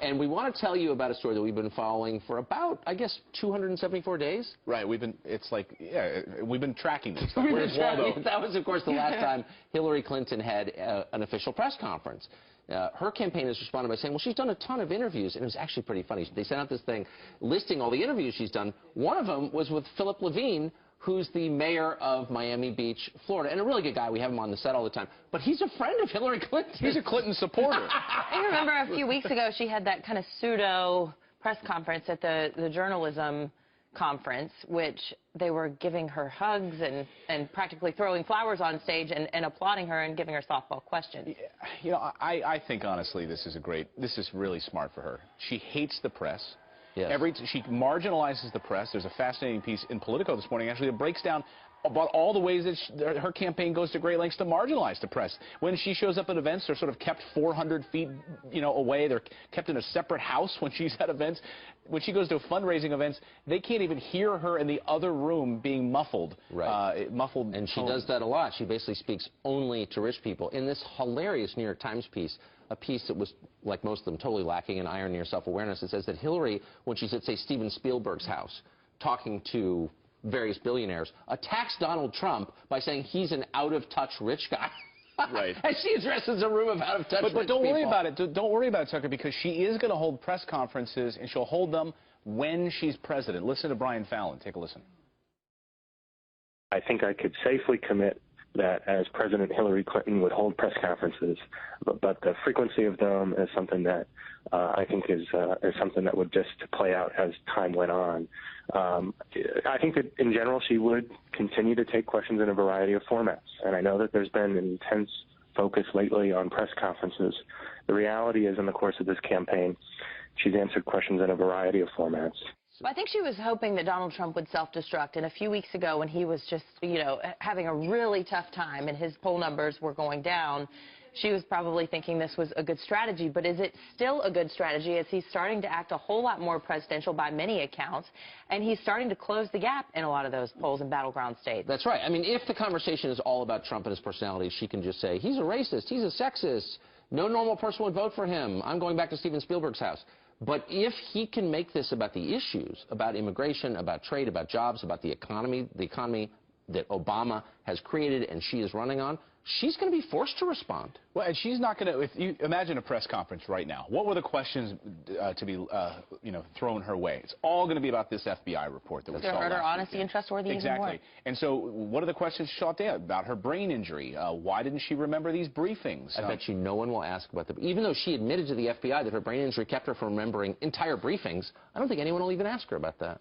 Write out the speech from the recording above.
And we want to tell you about a story that we've been following for about, I guess, 274 days. Right. We've been tracking this. Where's Waldo? That was, of course, the last time Hillary Clinton had an official press conference. Her campaign has responded by saying, well, she's done a ton of interviews, and it was actually pretty funny. They sent out this thing listing all the interviews she's done. One of them was with Philip Levine, who's the mayor of Miami Beach, Florida, and a really good guy. We have him on the set all the time. But he's a friend of Hillary Clinton. He's a Clinton supporter. I remember a few weeks ago she had that kind of pseudo press conference at the journalism conference, which they were giving her hugs and practically throwing flowers on stage and applauding her and giving her softball questions. You know, I think, honestly, this is really smart for her. She hates the press. Yes. She marginalizes the press. There's a fascinating piece in Politico this morning, actually, that breaks down about all the ways that her campaign goes to great lengths to marginalize the press. When she shows up at events, they're sort of kept 400 feet, away. They're kept in a separate house when she's at events. When she goes to fundraising events, they can't even hear her in the other room being muffled. Right. Muffled. And she does that a lot. She basically speaks only to rich people. In this hilarious New York Times piece, a piece that was, like most of them, totally lacking in irony or self-awareness, it says that Hillary, when she's at, say, Steven Spielberg's house, talking to various billionaires, attacks Donald Trump by saying he's an out-of-touch rich guy. Right. And she addresses a room of out-of-touch rich But don't worry people. about it. Don't worry about it, Tucker, because she is going to hold press conferences, and she'll hold them when she's president. Listen to Brian Fallon. Take a listen. I think I could safely commit that as President Hillary Clinton would hold press conferences, but the frequency of them is something that I think is something that would just play out as time went on. I think that in general she would continue to take questions in a variety of formats, and I know that there's been an intense focus lately on press conferences. The reality is, in the course of this campaign, she's answered questions in a variety of formats. I think she was hoping that Donald Trump would self-destruct, and a few weeks ago when he was just, having a really tough time and his poll numbers were going down, she was probably thinking this was a good strategy. But is it still a good strategy as he's starting to act a whole lot more presidential by many accounts, and he's starting to close the gap in a lot of those polls in battleground states? That's right. I mean, if the conversation is all about Trump and his personality, she can just say, he's a racist, he's a sexist, no normal person would vote for him, I'm going back to Steven Spielberg's house. But if he can make this about the issues, about immigration, about trade, about jobs, about the economy that Obama has created and she is running on, she's going to be forced to respond. Well, and she's not going to, if you imagine a press conference right now, what were the questions to be, thrown her way? It's all going to be about this FBI report that we saw last week. Her honesty and trustworthiness. Exactly. And so what are the questions she sought out about her brain injury? Why didn't she remember these briefings? I bet you no one will ask about even though she admitted to the FBI that her brain injury kept her from remembering entire briefings, I don't think anyone will even ask her about that.